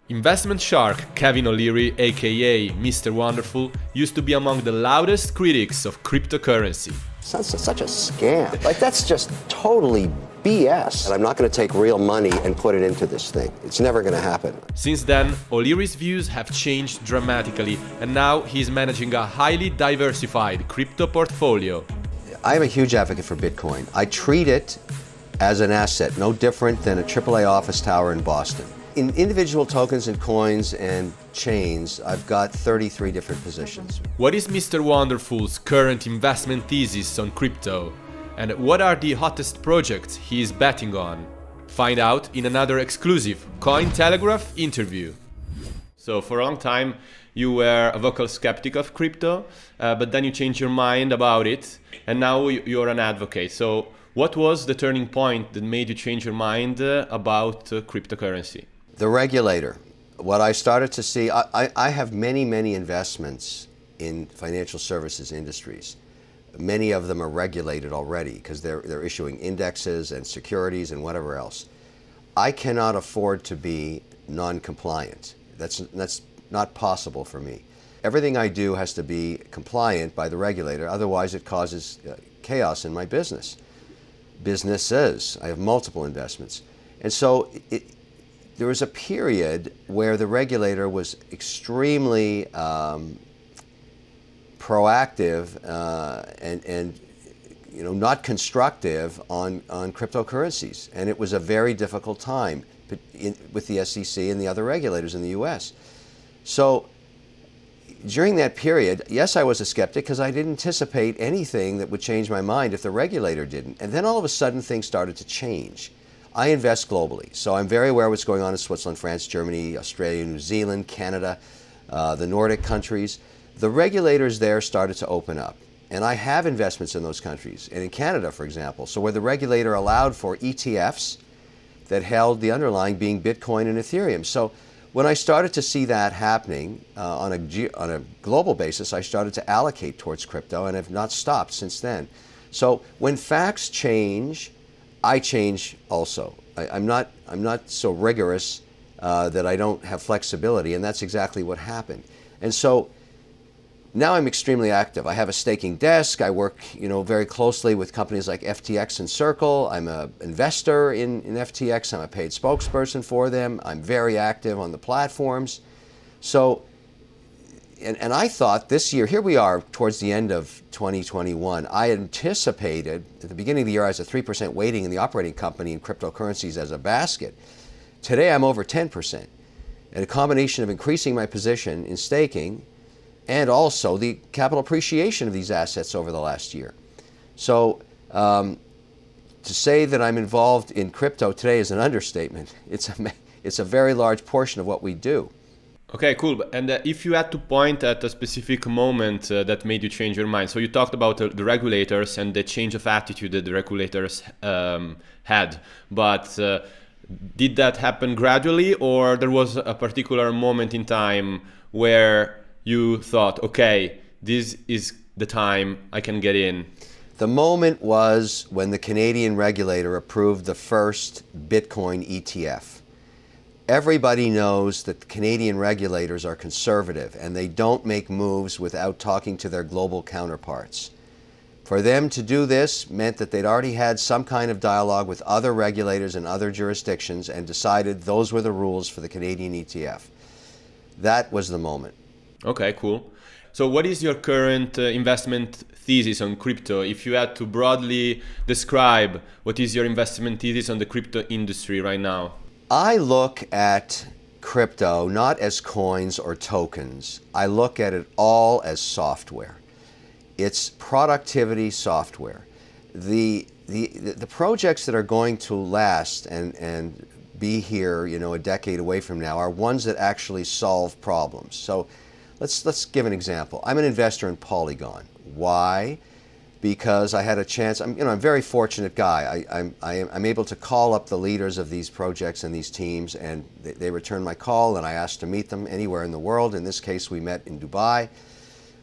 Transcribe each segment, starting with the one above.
Investment shark Kevin O'Leary, aka Mr. Wonderful, used to be among the loudest critics of cryptocurrency. Sounds such a scam. Like, that's just totally BS. And I'm not going to take real money and put it into this thing. It's never going to happen. Since then, O'Leary's views have changed dramatically, and now he's managing a highly diversified crypto portfolio. I am a huge advocate for Bitcoin. I treat it as an asset, no different than a AAA office tower in Boston. In individual tokens and coins and chains, I've got 33 different positions. What is Mr. Wonderful's current investment thesis on crypto? And what are the hottest projects he is betting on? Find out in another exclusive Cointelegraph interview. So for a long time, you were a vocal skeptic of crypto, but then you changed your mind about it, and now you're an advocate. So what was the turning point that made you change your mind about cryptocurrency? The regulator. What I started to see, I have many investments in financial services industries. Many of them are regulated already because they're issuing indexes and securities and whatever else. I cannot afford to be non-compliant. That's not possible for me. Everything I do has to be compliant by the regulator, otherwise it causes chaos in my businesses. I have multiple investments. And so there was a period where the regulator was extremely proactive and not constructive on cryptocurrencies, and it was a very difficult time with the SEC and the other regulators in the U.S. So during that period, yes, I was a skeptic because I didn't anticipate anything that would change my mind if the regulator didn't. And then all of a sudden things started to change. I invest globally, so I'm very aware of what's going on in Switzerland, France, Germany, Australia, New Zealand, Canada, the Nordic countries. The regulators there started to open up, and I have investments in those countries, and in Canada, for example, so where the regulator allowed for ETFs that held the underlying being Bitcoin and Ethereum. So when I started to see that happening on a global basis, I started to allocate towards crypto and have not stopped since then. So when facts change, I change also. I'm not so rigorous that I don't have flexibility, and that's exactly what happened. And so now I'm extremely active. I have a staking desk. I work, very closely with companies like FTX and Circle. I'm an investor in FTX. I'm a paid spokesperson for them. I'm very active on the platforms. So, and I thought this year, here we are towards the end of 2021, I anticipated at the beginning of the year I was a 3% weighting in the operating company in cryptocurrencies as a basket. Today I'm over 10%. And a combination of increasing my position in staking and also the capital appreciation of these assets over the last year. So to say that I'm involved in crypto today is an understatement. It's a very large portion of what we do. Okay, cool. And if you had to point at a specific moment that made you change your mind, so you talked about the regulators and the change of attitude that the regulators had, but did that happen gradually, or there was a particular moment in time where you thought, okay, this is the time I can get in? The moment was when the Canadian regulator approved the first Bitcoin ETF. Everybody knows that the Canadian regulators are conservative and they don't make moves without talking to their global counterparts. For them to do this meant that they'd already had some kind of dialogue with other regulators in other jurisdictions and decided those were the rules for the Canadian ETF. That was the moment. Okay, cool. So what is your current investment thesis on crypto? If you had to broadly describe what is your investment thesis on the crypto industry right now? I look at crypto not as coins or tokens. I look at it all as software. It's productivity software. The projects that are going to last and be here, a decade away from now are ones that actually solve problems. So let's give an example. I'm an investor in Polygon. Why? Because I had a chance. I'm a very fortunate guy. I'm able to call up the leaders of these projects and these teams, and they return my call, and I asked to meet them anywhere in the world. In this case, we met in Dubai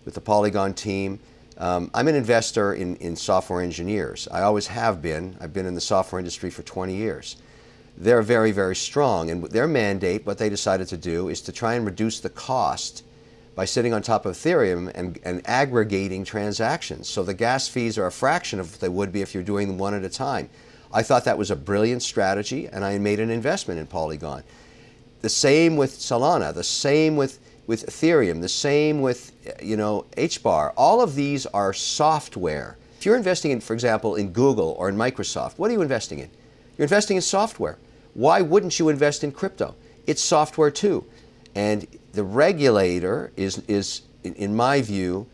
with the Polygon team. I'm an investor in software engineers. I always have been. I've been in the software industry for 20 years. they're very, very strong. And their mandate, what they decided to do, is to try and reduce the cost by sitting on top of Ethereum and aggregating transactions. So the gas fees are a fraction of what they would be if you're doing them one at a time. I thought that was a brilliant strategy, and I made an investment in Polygon. The same with Solana, the same with Ethereum, the same with HBAR. All of these are software. If you're investing in, for example, in Google or in Microsoft, what are you investing in? You're investing in software. Why wouldn't you invest in crypto? It's software too. And the regulator is in my view,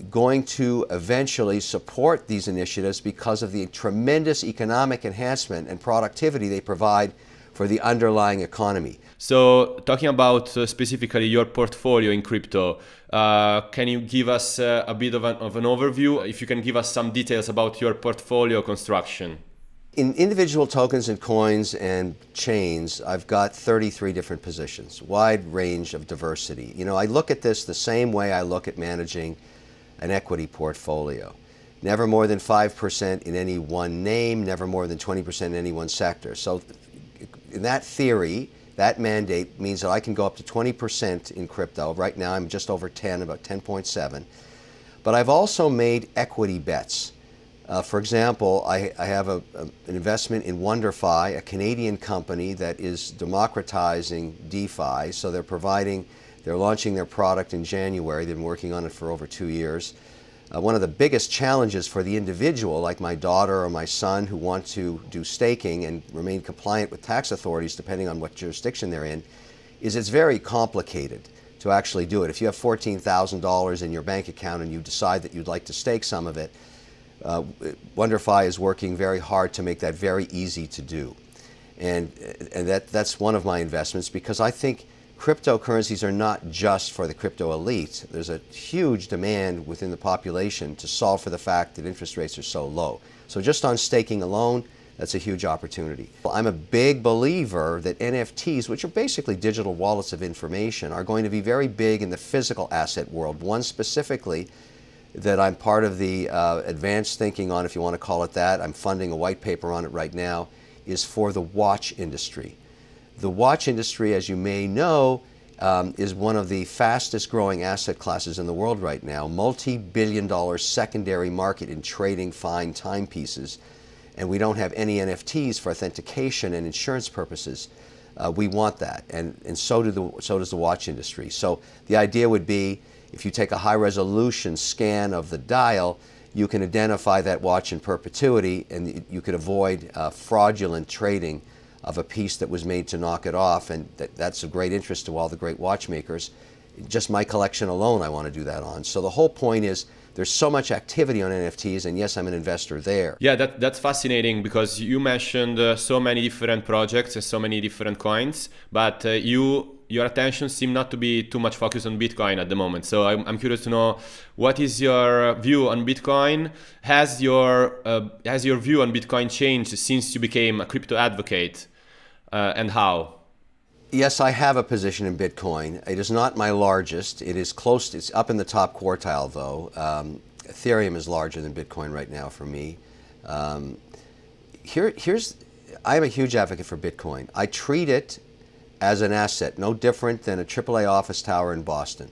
going to eventually support these initiatives because of the tremendous economic enhancement and productivity they provide for the underlying economy. So talking about specifically your portfolio in crypto, can you give us a bit of an overview? If you can give us some details about your portfolio construction. In individual tokens and coins and chains, I've got 33 different positions, wide range of diversity. I look at this the same way I look at managing an equity portfolio. Never more than 5% in any one name, never more than 20% in any one sector. So in that theory, that mandate means that I can go up to 20% in crypto. Right now I'm just over 10, about 10.7. But I've also made equity bets. For example, I have an investment in WonderFi, a Canadian company that is democratizing DeFi. So they're launching their product in January. They've been working on it for over 2 years. One of the biggest challenges for the individual, like my daughter or my son, who want to do staking and remain compliant with tax authorities, depending on what jurisdiction they're in, is it's very complicated to actually do it. If you have $14,000 in your bank account and you decide that you'd like to stake some of it, WonderFi is working very hard to make that very easy to do. And that's one of my investments, because I think cryptocurrencies are not just for the crypto elite. There's a huge demand within the population to solve for the fact that interest rates are so low. So just on staking alone, that's a huge opportunity. Well, I'm a big believer that NFTs, which are basically digital wallets of information, are going to be very big in the physical asset world. One specifically that I'm part of the advanced thinking on, if you want to call it that, I'm funding a white paper on it right now, is for the watch industry. The watch industry, as you may know, is one of the fastest growing asset classes in the world right now. Multi-billion-dollar secondary market in trading fine timepieces. And we don't have any NFTs for authentication and insurance purposes. We want that, and so does the watch industry. So the idea would be, if you take a high-resolution scan of the dial, you can identify that watch in perpetuity, and you could avoid fraudulent trading of a piece that was made to knock it off, and that's of great interest to all the great watchmakers. Just my collection alone I want to do that on. So the whole point is, there's so much activity on NFTs, and yes, I'm an investor there. Yeah, that's fascinating, because you mentioned so many different projects and so many different coins, but your attention seems not to be too much focused on Bitcoin at the moment. So I'm curious to know, what is your view on Bitcoin? Has your view on Bitcoin changed since you became a crypto advocate, and how? Yes, I have a position in Bitcoin. It is not my largest. It is close. It's up in the top quartile, though. Ethereum is larger than Bitcoin right now for me. I'm a huge advocate for Bitcoin. I treat it as an asset, no different than a AAA office tower in Boston.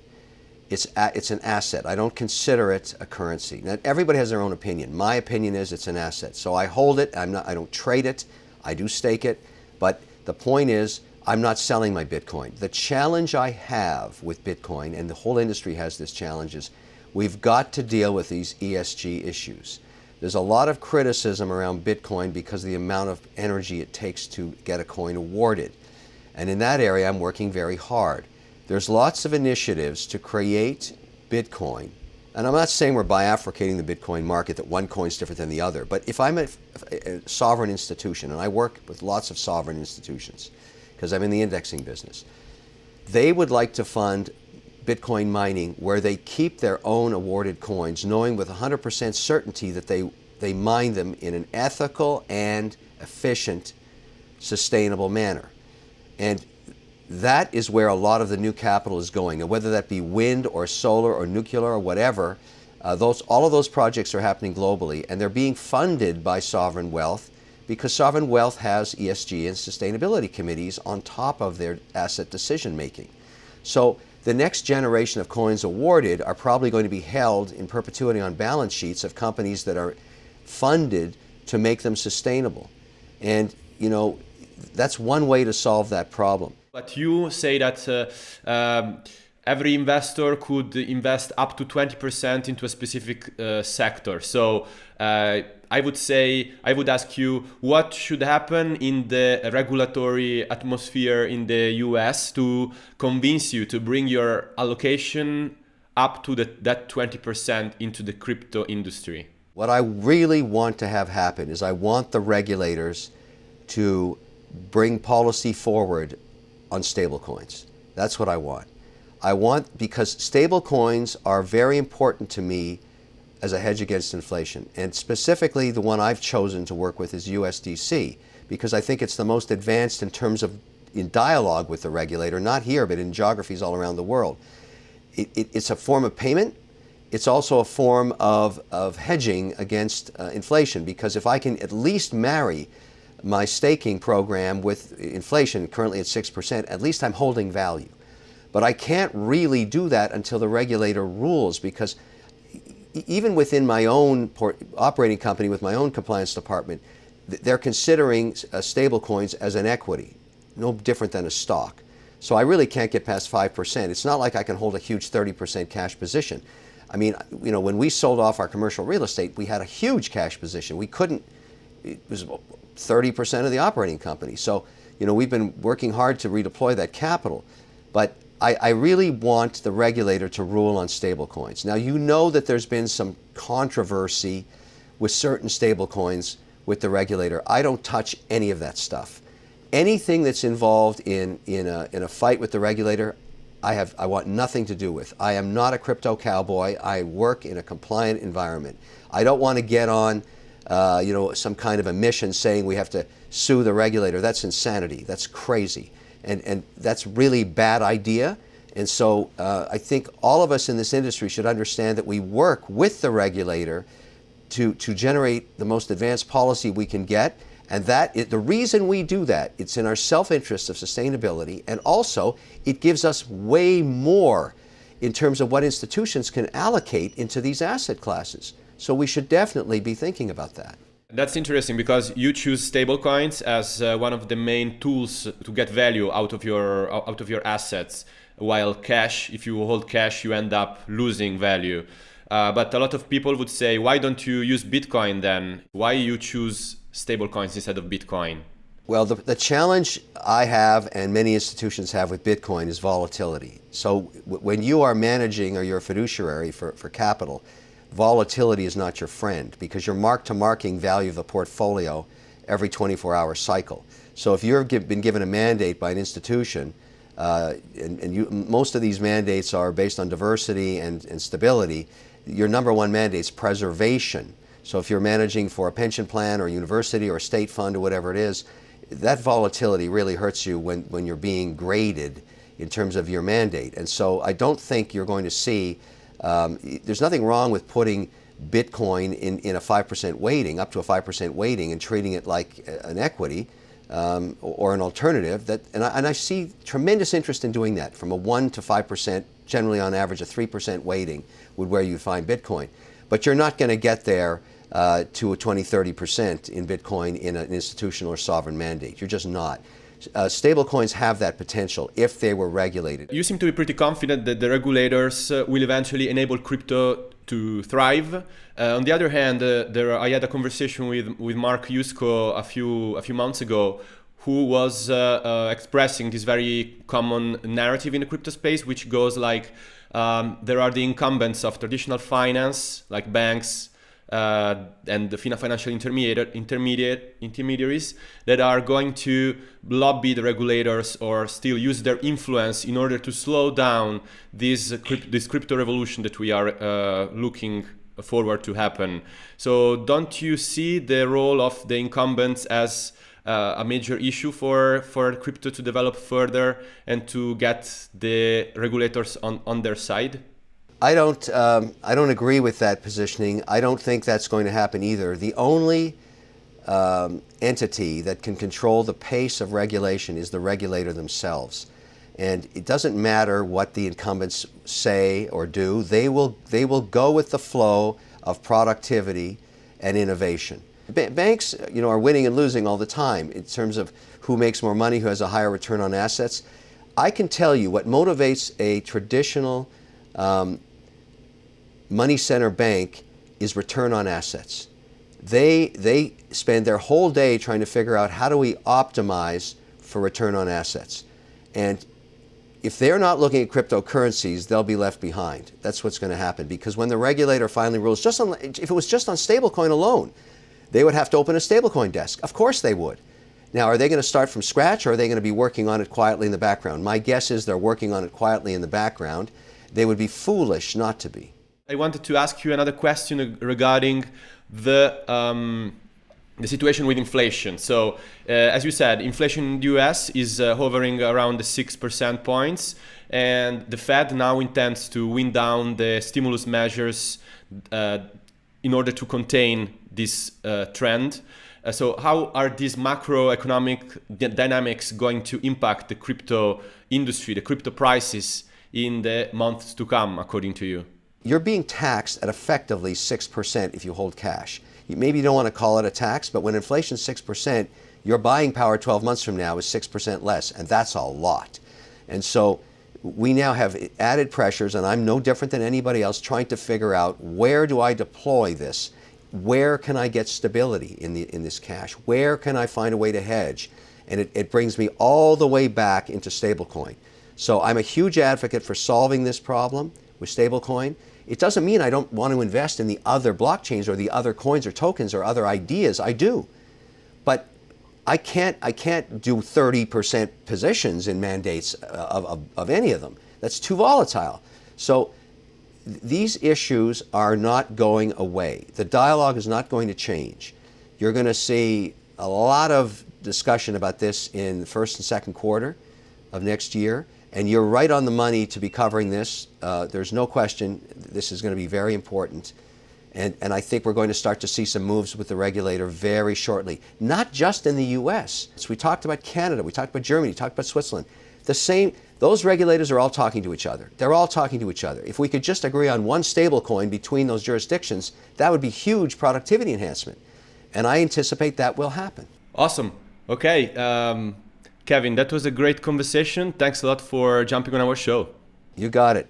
It's an asset. I don't consider it a currency. Now, everybody has their own opinion. My opinion is it's an asset. So I hold it. I don't trade it. I do stake it. But the point is, I'm not selling my Bitcoin. The challenge I have with Bitcoin, and the whole industry has this challenge, is we've got to deal with these ESG issues. There's a lot of criticism around Bitcoin because of the amount of energy it takes to get a coin awarded. And in that area, I'm working very hard. There's lots of initiatives to create Bitcoin. And I'm not saying we're bifurcating the Bitcoin market, that one coin's different than the other. But if I'm a sovereign institution, and I work with lots of sovereign institutions, because I'm in the indexing business, they would like to fund Bitcoin mining where they keep their own awarded coins, knowing with 100% certainty that they mine them in an ethical and efficient, sustainable manner. And that is where a lot of the new capital is going. And whether that be wind or solar or nuclear or whatever, all of those projects are happening globally, and they're being funded by sovereign wealth because sovereign wealth has ESG and sustainability committees on top of their asset decision making. So the next generation of coins awarded are probably going to be held in perpetuity on balance sheets of companies that are funded to make them sustainable. And, you know, that's one way to solve that problem. But you say that every investor could invest up to 20% into a specific sector. So I would ask you, what should happen in the regulatory atmosphere in the US to convince you to bring your allocation up to that 20% into the crypto industry? What I really want to have happen is I want the regulators to bring policy forward on stablecoins. That's what I want. Because stablecoins are very important to me as a hedge against inflation. And specifically, the one I've chosen to work with is USDC, because I think it's the most advanced in terms of in dialogue with the regulator, not here, but in geographies all around the world. It's a form of payment. It's also a form of hedging against inflation, because if I can at least marry my staking program with inflation, currently at 6%, at least I'm holding value. But I can't really do that until the regulator rules, because even within my own operating company with my own compliance department, they're considering stablecoins as an equity, no different than a stock. So I really can't get past 5%. It's not like I can hold a huge 30% cash position. I mean, you know, when we sold off our commercial real estate, we had a huge cash position. We couldn't, it was 30% of the operating company. So, you know, we've been working hard to redeploy that capital. But I really want the regulator to rule on stablecoins. Now, you know that there's been some controversy with certain stablecoins with the regulator. I don't touch any of that stuff. Anything that's involved in a fight with the regulator, I want nothing to do with. I am not a crypto cowboy. I work in a compliant environment. I don't want to get on you know, some kind of a mission saying we have to sue the regulator. That's insanity. That's crazy. And that's really bad idea. And so I think all of us in this industry should understand that we work with the regulator to generate the most advanced policy we can get. And the reason we do that, it's in our self-interest of sustainability, and also it gives us way more in terms of what institutions can allocate into these asset classes. So we should definitely be thinking about that. That's interesting, because you choose stablecoins as one of the main tools to get value out of your assets, while cash, if you hold cash, you end up losing value. But a lot of people would say, why don't you use Bitcoin then? Why you choose stablecoins instead of Bitcoin? Well, the challenge I have and many institutions have with Bitcoin is volatility. So when you are managing, or you're a fiduciary for capital, volatility is not your friend, because you're mark-to-market value of the portfolio every 24-hour cycle. So if you've been given a mandate by an institution, most of these mandates are based on diversity and stability, your number one mandate is preservation. So if you're managing for a pension plan or a university or a state fund or whatever it is, that volatility really hurts you when you're being graded in terms of your mandate. And so I don't think you're going to see there's nothing wrong with putting Bitcoin in a 5% weighting, up to a 5% weighting, and treating it like an equity or an alternative. And I see tremendous interest in doing that, from a 1 to 5%, generally on average a 3% weighting would where you find Bitcoin. But you're not going to get there to a 20-30% in Bitcoin in an institutional or sovereign mandate. You're just not. Stablecoins have that potential if they were regulated. You seem to be pretty confident that the regulators will eventually enable crypto to thrive. On the other hand, I had a conversation with Mark Yusko a few months ago, who was expressing this very common narrative in the crypto space, which goes like, there are the incumbents of traditional finance, like banks, and the financial intermediaries that are going to lobby the regulators or still use their influence in order to slow down this crypto revolution that we are looking forward to happen. So don't you see the role of the incumbents as a major issue for crypto to develop further and to get the regulators on their side? I don't agree with that positioning. I don't think that's going to happen either. The only entity that can control the pace of regulation is the regulator themselves. And it doesn't matter what the incumbents say or do, they will go with the flow of productivity and innovation. Banks, are winning and losing all the time in terms of who makes more money, who has a higher return on assets. I can tell you what motivates a traditional money center bank is return on assets. They spend their whole day trying to figure out how do we optimize for return on assets. And if they're not looking at cryptocurrencies, they'll be left behind. That's what's going to happen, because when the regulator finally rules, if it was just on stablecoin alone, they would have to open a stablecoin desk. Of course they would. Now, are they going to start from scratch, or are they going to be working on it quietly in the background? My guess is they're working on it quietly in the background. They would be foolish not to be. I wanted to ask you another question regarding the situation with inflation. So, as you said, inflation in the US is hovering around the 6% points, and the Fed now intends to wind down the stimulus measures in order to contain this trend. So how are these macroeconomic dynamics going to impact the crypto industry, the crypto prices in the months to come, according to you? You're being taxed at effectively 6% if you hold cash. Maybe you don't want to call it a tax, but when inflation's 6%, your buying power 12 months from now is 6% less, and that's a lot. And so we now have added pressures, and I'm no different than anybody else trying to figure out, where do I deploy this? Where can I get stability in this cash? Where can I find a way to hedge? And it brings me all the way back into stablecoin. So I'm a huge advocate for solving this problem with stablecoin. It doesn't mean I don't want to invest in the other blockchains or the other coins or tokens or other ideas. I do. But I can't do 30% positions in mandates of any of them. That's too volatile. So these issues are not going away. The dialogue is not going to change. You're going to see a lot of discussion about this in the first and second quarter of next year. And you're right on the money to be covering this. There's no question this is going to be very important. And I think we're going to start to see some moves with the regulator very shortly. Not just in the US. So we talked about Canada, we talked about Germany, we talked about Switzerland. Those regulators are all talking to each other. They're all talking to each other. If we could just agree on one stablecoin between those jurisdictions, that would be huge productivity enhancement. And I anticipate that will happen. Awesome. Okay. Kevin, that was a great conversation. Thanks a lot for jumping on our show. You got it.